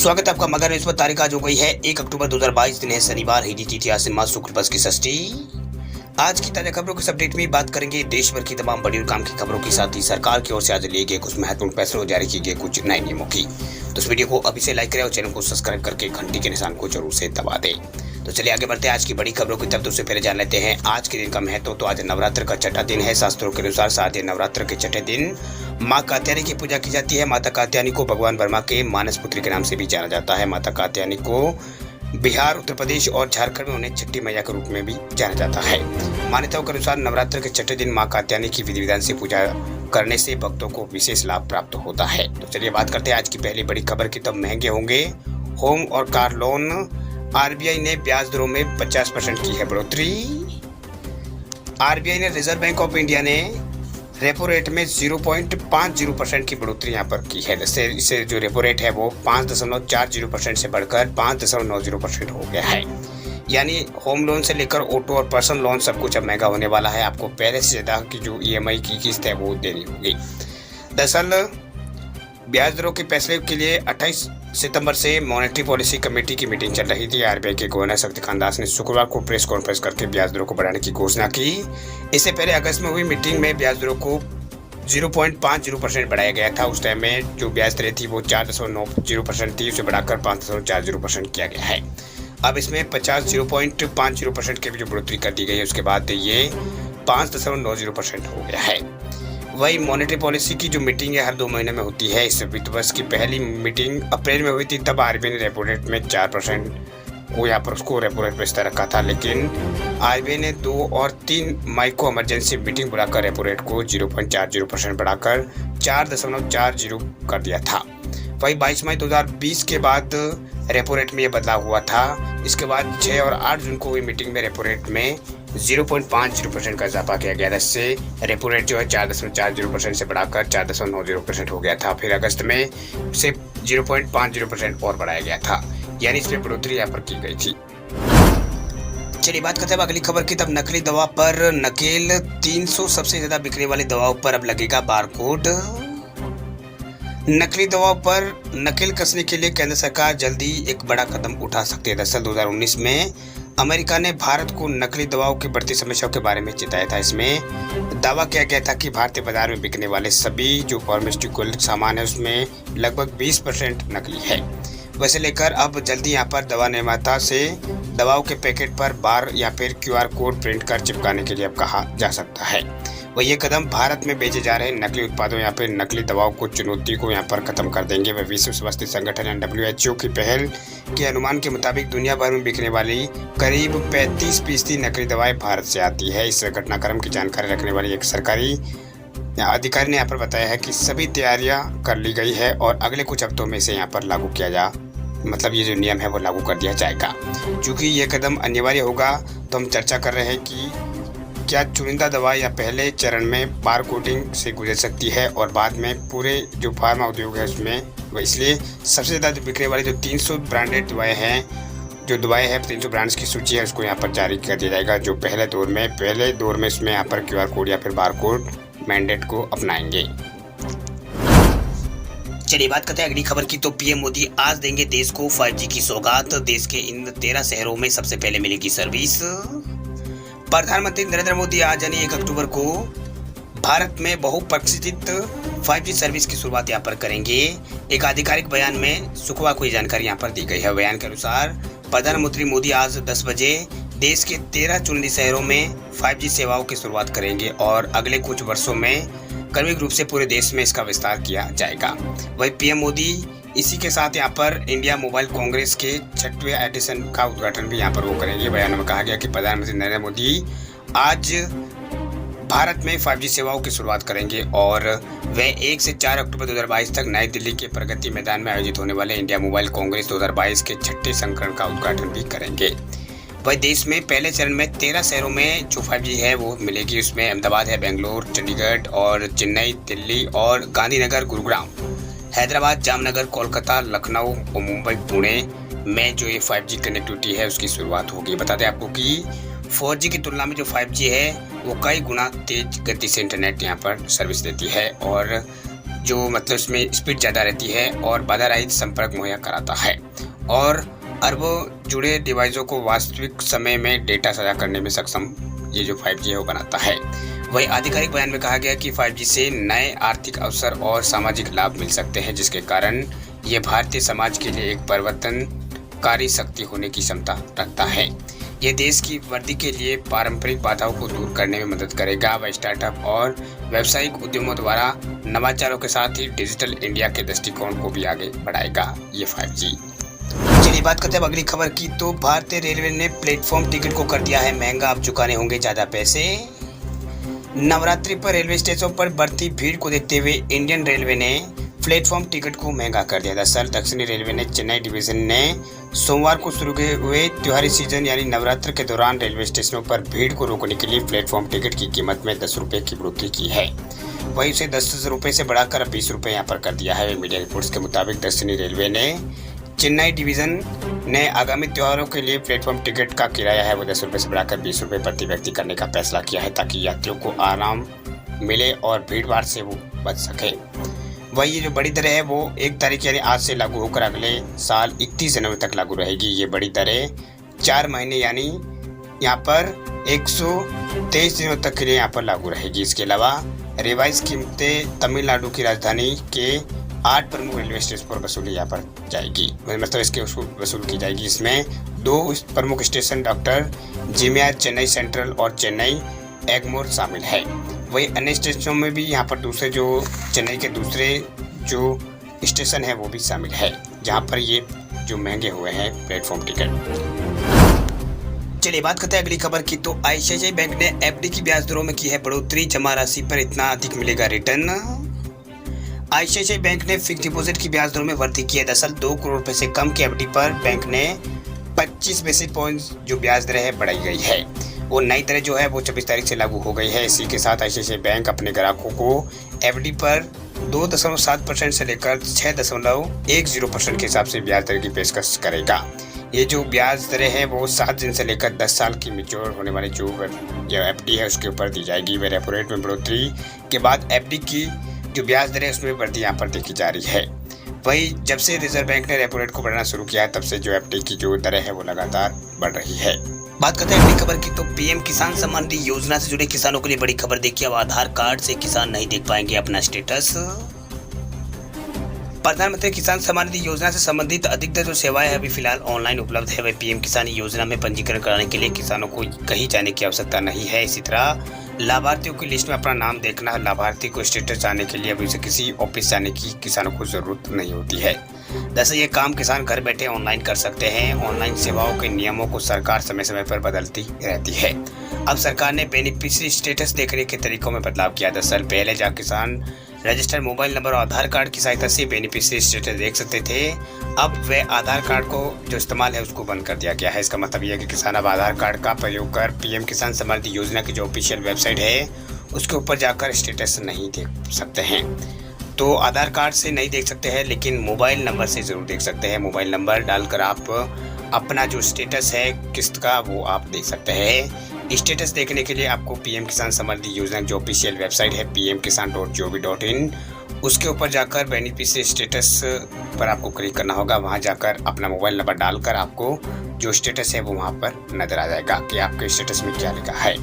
स्वागत है आपका। मगर इस पर तारीख आज हो गई है 1 अक्टूबर 2022, दिन है शनिवार, हिंदी तिथि आश्विन मास शुक्ल पक्ष की षष्ठी। आज की ताजा खबरों के अपडेट में बात करेंगे देश भर की तमाम बड़ी और काम की खबरों के साथ ही सरकार की ओर से आज लिए गए कुछ महत्वपूर्ण फैसलों और जारी किए गए कुछ नए नियमों की। तो इस वीडियो को अभी से लाइक करें और चैनल को सब्सक्राइब करके घंटी के निशान को जरूर से दबा दें। तो चलिए आगे बढ़ते हैं आज की बड़ी खबरों की तरफ। तो उससे पहले जान लेते हैं आज के दिन का महत्व। तो आज नवरात्र का छठा दिन है। शास्त्रों के अनुसार शारदीय नवरात्र के छठे दिन माँ कात्यायनी की पूजा की जाती है। माता कात्यायनी को भगवान ब्रह्मा के मानस पुत्री के नाम से भी जाना जाता है। माता कात्यायनी को बिहार, उत्तर प्रदेश और झारखंड में उन्हें छठी मैया के रूप में भी जाना जाता है। मान्यताओं के अनुसार नवरात्र के छठे दिन माँ कात्यायनी की विधि विधान से पूजा करने से भक्तों को विशेष लाभ प्राप्त होता है। तो चलिए बात करते हैं आज की पहली बड़ी खबर की। तब महंगे होंगे होम और कार लोन। आरबीआई ने ब्याज दरों में 50% की है बढ़ोतरी। आरबीआई ने रिजर्व बैंक ऑफ इंडिया ने रेपो रेट में 0.50% की बढ़ोतरी यहाँ पर की है। इससे जो रेपो रेट है वो 5.40% से बढ़कर 5.90% हो गया है। यानी होम लोन से लेकर ऑटो और पर्सनल लोन सब कुछ अब महंगा होने वाला है। आपको पहले से ज़्यादा की जो ईएमआई की किस्त है वो देनी होगी। दरअसल ब्याज दरों के फैसले के लिए 28 सितंबर से मॉनेटरी पॉलिसी कमेटी की मीटिंग चल रही थी। आरबीआई के गवर्नर शक्तिकांत दास ने शुक्रवार को प्रेस कॉन्फ्रेंस करके ब्याज दरों को बढ़ाने की घोषणा की। इससे पहले अगस्त में हुई मीटिंग में ब्याज दरों को 0.50% बढ़ाया गया था। उस टाइम में जो ब्याज दरें थी वो 4.90% थी, उसे बढ़ाकर 5.40% किया गया है। अब इसमें 0.50% की भी जो बढ़ोतरी कर दी गई है, उसके बाद ये 5.90% हो गया है। वही मॉनेटरी पॉलिसी की जो मीटिंग है हर 2 महीने में होती है। इस वित्त वर्ष की पहली मीटिंग अप्रैल में हुई थी। तब आरबीआई ने रेपो रेट में 4% को यहाँ पर उसको रेपो रेट पर स्थिर रखा था, लेकिन आरबीआई ने 2 और 3 मई को इमरजेंसी मीटिंग बुलाकर रेपो रेट को 0.40% बढ़ाकर 4.40 कर दिया था। वही 22 मई 2020 के बाद रेपो रेट में यह बदलाव हुआ था। इसके बाद 6 और 8 जून को हुई मीटिंग में रेपो रेट में 0.50% का इजाफा किया गया। इससे रेपो रेट जो है 4.40% से बढ़ाकर 4.90% हो गया था। फिर अगस्त में इसे 0.50% और बढ़ाया गया था, यानी इसमें बढ़ोतरी यहाँ पर की गई थी। चलिए बात करते हैं अगली खबर की। तब नकली दवा पर नकेल। 300 सबसे ज्यादा बिकने वाली दवाओं पर अब लगेगा बारकोड। नकली दवाओं पर नकेल कसने के लिए केंद्र सरकार जल्दी एक बड़ा कदम उठा सकती है। दरअसल 2019 में अमेरिका ने भारत को नकली दवाओं की बढ़ती समस्याओं के बारे में चेताया था। इसमें दावा किया गया था कि भारतीय बाजार में बिकने वाले सभी जो फार्मास्यूटिकल सामान है उसमें लगभग 20% नकली है। वैसे लेकर अब जल्दी यहाँ पर दवा निर्माता से दवाओं के पैकेट पर बार या फिर QR कोड प्रिंट कर चिपकाने के लिए अब कहा जा सकता है। वह ये कदम भारत में बेचे जा रहे नकली उत्पादों या फिर नकली दवाओं को चुनौती को यहाँ पर खत्म कर देंगे। वह विश्व स्वास्थ्य संगठन या WHO की पहल के अनुमान के मुताबिक दुनिया भर में बिकने वाली करीब 35% नकली दवाएं भारत से आती है। इस घटनाक्रम की जानकारी रखने वाली एक सरकारी अधिकारी ने यहाँ पर बताया है कि सभी तैयारियां कर ली गई है और अगले कुछ हफ्तों में इसे यहाँ पर लागू किया मतलब ये जो नियम है वो लागू कर दिया जाएगा। चूँकि ये कदम अनिवार्य होगा तो हम चर्चा कर रहे हैं कि क्या चुनिंदा दवा या पहले चरण में बार कोडिंग से गुजर सकती है और बाद में पूरे जो फार्मा उद्योग है उसमें। इसलिए सबसे ज़्यादा बिकने वाली जो 300 ब्रांडेड दवाएं हैं, जो दवाएं हैं 300 ब्रांड्स की सूची है, उसको यहाँ पर जारी कर दिया जाएगा। जो पहले दौर में इसमें यहाँ पर QR कोड या फिर बार कोड मैंडेट को अपनाएंगे। चलिए बात करते हैं अगली खबर की। तो पीएम मोदी आज देंगे देश को 5G की सौगात। देश के इन 13 शहरों में सबसे पहले मिलेगी सर्विस। प्रधानमंत्री नरेंद्र मोदी आज यानी 1 अक्टूबर को भारत में बहुप्रतीक्षित 5G सर्विस की शुरुआत यहाँ पर करेंगे। एक आधिकारिक बयान में शुक्रवार को ये जानकारी यहाँ पर दी गई है। बयान के अनुसार प्रधानमंत्री मोदी आज 10 बजे देश के 13 चुनिंदा शहरों में 5G सेवाओं की शुरुआत करेंगे और अगले कुछ वर्षों में क्रमिक रूप से पूरे देश में इसका विस्तार किया जाएगा। वही पीएम मोदी इसी के साथ यहाँ पर इंडिया मोबाइल कांग्रेस के 6वें एडिशन का उद्घाटन भी यहाँ पर वो करेंगे। बयान में कहा गया कि प्रधानमंत्री नरेंद्र मोदी आज भारत में 5G सेवाओं की शुरुआत करेंगे और वे 1 से 4 अक्टूबर 2022 तक नई दिल्ली के प्रगति मैदान में आयोजित होने वाले इंडिया मोबाइल कांग्रेस 2022 के 6ठे संस्करण का उद्घाटन भी करेंगे। वही देश में पहले चरण में 13 शहरों में जो 5G है वो मिलेगी। उसमें अहमदाबाद है, बेंगलोर, चंडीगढ़ और चेन्नई, दिल्ली और गांधीनगर, गुरुग्राम, हैदराबाद, जामनगर, कोलकाता, लखनऊ और मुंबई, पुणे में जो ये 5G कनेक्टिविटी है उसकी शुरुआत होगी। बता दें आपको कि 4G की तुलना में जो 5G है वो कई गुना तेज गति से इंटरनेट यहाँ पर सर्विस देती है और जो मतलब इसमें स्पीड ज़्यादा रहती है और बाधा रहित संपर्क मुहैया कराता है और अरबों जुड़े डिवाइसों को वास्तविक समय में डेटा साझा करने में सक्षम ये जो 5G है वो बनाता है। वही आधिकारिक बयान में कहा गया कि 5G से नए आर्थिक अवसर और सामाजिक लाभ मिल सकते हैं, जिसके कारण ये भारतीय समाज के लिए एक परिवर्तनकारी शक्ति होने की क्षमता रखता है। ये देश की वृद्धि के लिए पारंपरिक बाधाओं को दूर करने में मदद करेगा व स्टार्टअप और व्यावसायिक उद्यमों द्वारा नवाचारों के साथ ही डिजिटल इंडिया के दृष्टिकोण को भी आगे बढ़ाएगा ये 5G। चलिए बात करते हैं अगली खबर की। तो भारतीय रेलवे ने प्लेटफॉर्म टिकट को कर दिया है महंगा, अब चुकाने होंगे ज्यादा पैसे। नवरात्रि पर रेलवे स्टेशनों पर बढ़ती भीड़ को देखते हुए इंडियन रेलवे ने प्लेटफॉर्म टिकट को महंगा कर दिया। दरअसल दक्षिणी रेलवे ने चेन्नई डिवीजन ने सोमवार को शुरू हुए त्योहारी सीजन यानी नवरात्र के दौरान रेलवे स्टेशनों पर भीड़ को रोकने के लिए प्लेटफॉर्म टिकट की कीमत में 10 रुपये की बढ़ोतरी की है। वहीं उसे 10 रुपये से बढ़ाकर अब 20 रुपये यहाँ पर कर दिया है। मीडिया रिपोर्ट्स के मुताबिक दक्षिणी रेलवे ने चेन्नई डिवीजन ने आगामी त्योहारों के लिए प्लेटफॉर्म टिकट का किराया है वो 10 रुपये से बढ़ाकर 20 रुपये प्रति व्यक्ति करने का फैसला किया है, ताकि यात्रियों को आराम मिले और भीड़ भाड़ से वो बच सके। वही ये जो बड़ी दरें है वो 1 तारीख यानी आज से लागू होकर अगले साल 31 जनवरी तक लागू रहेगी। ये बड़ी दरें 4 महीने यानी यहाँ पर 123 दिनों तक के लिए यहाँ पर लागू रहेगी। इसके अलावा रिवाइज कीमतें तमिलनाडु की राजधानी के 8 प्रमुख रेलवे स्टेशन पर वसूली यहाँ पर जाएगी, मतलब इसके वसूल की जाएगी। इसमें 2 प्रमुख स्टेशन डॉक्टर जिमियार चेन्नई सेंट्रल और चेन्नई एगमोर शामिल है। वही अन्य स्टेशनों में भी यहाँ पर दूसरे जो चेन्नई के दूसरे जो स्टेशन है वो भी शामिल है, जहाँ पर ये जो महंगे हुए हैं प्लेटफॉर्म टिकट। चलिए बात करते हैं अगली खबर की। तो आईसीआईसीआई बैंक ने एफडी की ब्याज दरों में की है बढ़ोतरी, जमा राशि पर इतना अधिक मिलेगा रिटर्न। आईसीआईसीआई बैंक ने फिक्स डिपॉजिट की ब्याज दरों में वृद्धि की है। दरअसल 2 करोड़ रुपए से कम की एफडी पर बैंक ने 25 बेसिस पॉइंट्स जो ब्याज दरें है बढ़ाई गई है। वो नई दरें जो है वो 26 तारीख से लागू हो गई है। इसी के साथ आईसीआईसीआई बैंक अपने ग्राहकों को एफडी पर 2.7% से लेकर 6.10% के हिसाब से ब्याज दर की पेशकश करेगा। ये जो ब्याज दरें हैं वो 7 दिन से लेकर 10 साल की मैच्योर होने वाली जो एफडी है उसके ऊपर दी जाएगी। वे रेपो रेट में बढ़ोतरी के बाद एफडी की जो ब्याज दरें उसमें वृद्धि यहाँ पर देखी जा रही है। वही जब से रिजर्व बैंक ने रेपो रेट को बढ़ाना शुरू किया है तब से जो एफडी की जो दरें है वो लगातार बढ़ रही है। बात करते हैं अगली खबर की। तो पीएम किसान सम्मान निधि योजना से जुड़े किसानों के लिए बड़ी खबर देखिए। अब आधार कार्ड से किसान नहीं देख पाएंगे अपना स्टेटस। प्रधानमंत्री किसान सम्मान निधि योजना से संबंधित अधिकतर जो सेवाएं अभी फिलहाल ऑनलाइन उपलब्ध है। वह पीएम किसान योजना में पंजीकरण कराने के लिए किसानों को कहीं जाने की आवश्यकता नहीं है। इसी तरह लाभार्थियों की लिस्ट में अपना नाम देखना, लाभार्थी को स्टेटस जाने के लिए अभी से किसी ऑफिस जाने की किसानों को जरूरत नहीं होती है। जैसे ये काम किसान घर बैठे ऑनलाइन कर सकते हैं। ऑनलाइन सेवाओं के नियमों को सरकार समय समय पर बदलती रहती है। अब सरकार ने बेनिफिशियरी स्टेटस देखने के तरीकों में बदलाव किया। दरअसल पहले जहाँ किसान रजिस्टर्ड मोबाइल नंबर और आधार कार्ड की सहायता से बेनिफिशियरी स्टेटस देख सकते थे, अब वह आधार कार्ड को जो इस्तेमाल है उसको बंद कर दिया गया है। इसका मतलब यह है कि किसान अब आधार कार्ड का प्रयोग कर पीएम किसान सम्मान निधि योजना की जो ऑफिशियल वेबसाइट है उसके ऊपर जाकर स्टेटस नहीं देख सकते हैं। तो आधार कार्ड से नहीं देख सकते हैं, लेकिन मोबाइल नंबर से ज़रूर देख सकते हैं। मोबाइल नंबर डालकर आप अपना जो स्टेटस है किस्त का वो आप देख सकते हैं। स्टेटस देखने के लिए आपको पीएम किसान सम्मान निधि योजना की जो ऑफिशियल वेबसाइट है pmkisan.gov.in उसके ऊपर जाकर बेनिफिशियरी स्टेटस पर आपको क्लिक करना होगा। वहां जाकर अपना मोबाइल नंबर डालकर आपको जो स्टेटस है वो वहां पर नजर आ जाएगा कि आपके स्टेटस में क्या लिखा है।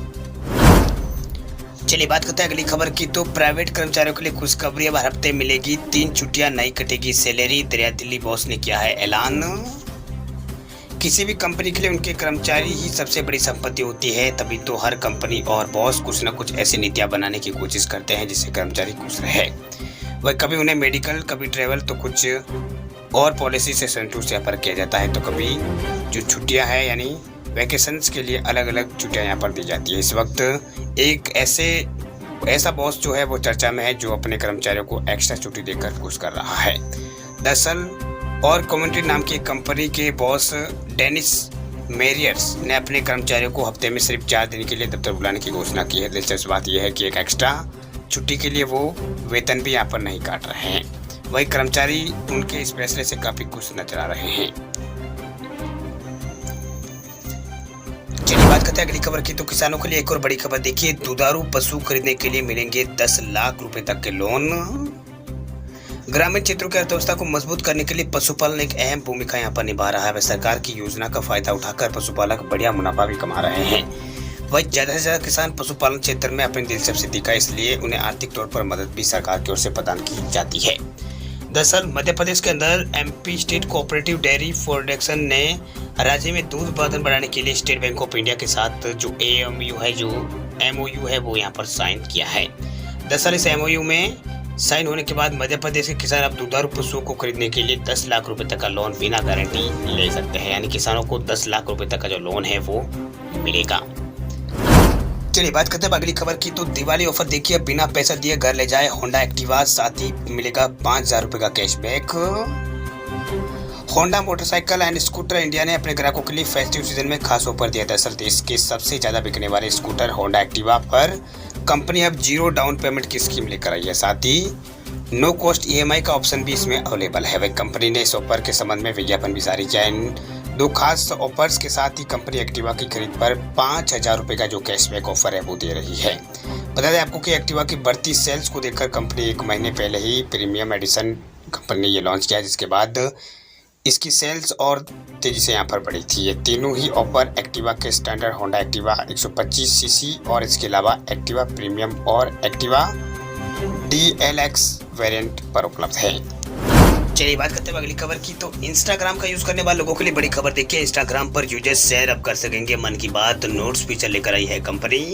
चलिए बात करते हैं अगली खबर की। तो प्राइवेट कर्मचारियों के लिए खुशखबरी, अब हर हफ्ते मिलेगी 3 छुट्टियां, नहीं कटेगी सैलरी। दिल्ली बॉस ने किया है ऐलान। किसी भी कंपनी के लिए उनके कर्मचारी ही सबसे बड़ी संपत्ति होती है, तभी तो हर कंपनी और बॉस कुछ न कुछ ऐसी नीतियां बनाने की कोशिश करते हैं जिससे कर्मचारी खुश रहे। वह कभी उन्हें मेडिकल, कभी ट्रैवल, तो कुछ और पॉलिसी से संतुष्ट यहाँ पर किया जाता है। तो कभी जो छुट्टियां हैं यानी वैकेशंस के लिए अलग अलग छुट्टियां यहाँ पर दी जाती है। इस वक्त एक ऐसा बॉस जो है वो चर्चा में है जो अपने कर्मचारियों को एक्स्ट्रा छुट्टी देकर खुश कर रहा है। दरअसल और कम्युनिटी नाम की कंपनी के बॉस डेनिस मेरियर्स ने अपने कर्मचारियों को हफ्ते में सिर्फ 4 दिन के लिए दफ्तर बुलाने की घोषणा की है। दिलचस्प बात यह है कि एक एक्स्ट्रा छुट्टी के लिए वो वेतन भी यहाँ पर नहीं काट रहे हैं। वही कर्मचारी उनके इस फैसले से काफी खुश नजर आ रहे हैं। चलिए बात करते हैं अगली खबर की। तो किसानों के लिए एक और बड़ी खबर देखिए। दुधारू पशु खरीदने के लिए मिलेंगे 10 लाख रुपए तक के लोन। ग्रामीण क्षेत्रों की अर्थव्यवस्था को मजबूत करने के लिए पशुपालन एक अहम भूमिका यहाँ पर निभा रहा है। वह सरकार की योजना का फायदा उठाकर पशुपालक बढ़िया मुनाफा भी कमा रहे हैं। वही ज्यादा से ज्यादा किसान पशुपालन क्षेत्र में अपनी दिलचस्पी दिखाए, इसलिए उन्हें आर्थिक तौर पर मदद भी सरकार की ओर से प्रदान की जाती है। दरअसल मध्य प्रदेश के अंदर MP state cooperative dairy federation ने राज्य में दूध उत्पादन बढ़ाने के लिए स्टेट बैंक ऑफ इंडिया के साथ जो एमओयू है वो यहाँ पर साइन किया है। दरअसल इस एमओयू में साइन होने के बाद मध्य प्रदेश के किसान अब दुधारू पशुओं को खरीदने के लिए 10 लाख रुपए तक का लोन बिना गारंटी ले सकते हैं। यानी किसानों को 10 लाख रुपए तक का जो लोन है वो मिलेगा। चलिए बात करते हैं अगली खबर की। तो दिवाली ऑफर देखिए, बिना पैसा दिए घर ले जाए होंडा एक्टिवा, साथ ही मिलेगा 5,000 रुपए का cashback. Honda motorcycle and scooter India ने अपने ग्राहकों के लिए फेस्टिव सीजन में खास ऑफर दिया। दरअसल देश के सबसे ज्यादा बिकने वाले स्कूटर होंडा एक्टिवा पर कंपनी अब 0 डाउन पेमेंट की स्कीम लेकर आई है। साथ ही नो कॉस्ट ईएमआई का ऑप्शन भी इसमें अवेलेबल है। वही कंपनी ने इस ऑफर के संबंध में विज्ञापन भी जारी किया। इन 2 खास ऑफर्स के साथ ही कंपनी एक्टिवा की खरीद पर 5,000 रुपए का जो कैशबैक ऑफर है वो दे रही है। बता दें आपको कि एक्टिवा की बढ़ती सेल्स को देखकर कंपनी 1 महीने पहले ही प्रीमियम एडिशन कंपनी ने ये लॉन्च किया, जिसके बाद इसकी सेल्स और तेजी से यहाँ पर बढ़ी थी। ये तीनों ही ऑफर एक्टिवा के स्टैंडर्ड होंडा एक्टिवा 125 सीसी और इसके अलावा एक्टिवा प्रीमियम और एक्टिवा DLX वेरिएंट पर उपलब्ध है। चलिए बात करते हैं अगली खबर की। तो इंस्टाग्राम का यूज करने वाले लोगों के लिए बड़ी खबर देखिए। इंस्टाग्राम पर यूजर्स शेयर अब कर सकेंगे मन की बात नोट्स फीचर लेकर आई है कंपनी।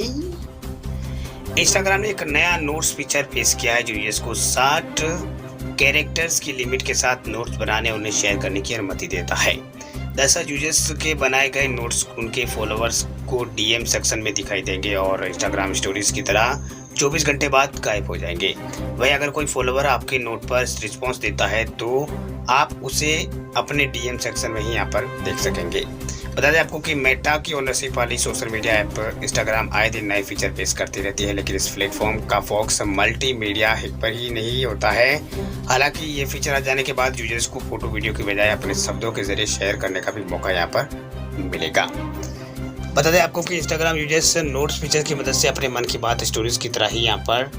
इंस्टाग्राम ने एक नया नोट्स फीचर पेश किया है जो यूजर्स को 60 कैरेक्टर्स की लिमिट के साथ नोट्स बनाने और उन्हें शेयर करने की अनुमति देता है। दरअसल यूजर्स के बनाए गए नोट्स उनके फॉलोअर्स को डीएम सेक्शन में दिखाई देंगे और इंस्टाग्राम स्टोरीज की तरह 24 घंटे बाद गायब हो जाएंगे। वहीं अगर कोई फॉलोअर आपके नोट पर रिस्पॉन्स देता है तो आप उसे अपने डीएम सेक्शन में ही यहाँ पर देख सकेंगे। बता दें आपको कि मेटा की ओनरशिप वाली सोशल मीडिया ऐप इंस्टाग्राम आए दिन नए फीचर पेश करती रहती है, लेकिन इस प्लेटफॉर्म का फोकस मल्टीमीडिया पर ही नहीं होता है। हालांकि ये फीचर आ जाने के बाद यूजर्स को फोटो वीडियो की बजाय अपने शब्दों के जरिए शेयर करने का भी मौका यहाँ पर मिलेगा। बता दें आपको कि इंस्टाग्राम यूजर्स नोट्स फीचर की मदद से अपने मन की बात स्टोरीज की तरह ही यहाँ पर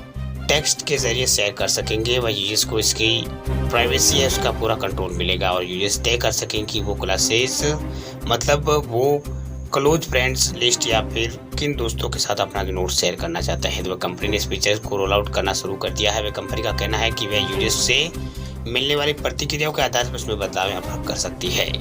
टेक्स्ट के जरिए शेयर कर सकेंगे। वह यूजर्स को इसकी प्राइवेसी है उसका पूरा कंट्रोल मिलेगा और यूजर्स तय कर सकेंगे कि वो क्लासेस मतलब वो क्लोज फ्रेंड्स लिस्ट या फिर किन दोस्तों के साथ अपना नोट शेयर करना चाहते हैं। तो वह कंपनी ने इस फीचर को रोल आउट करना शुरू कर दिया है। वह कंपनी का कहना है कि वह यूजर्स से मिलने वाली प्रतिक्रियाओं के आधार पर उसमें बदलाव यहाँ पर कर सकती है।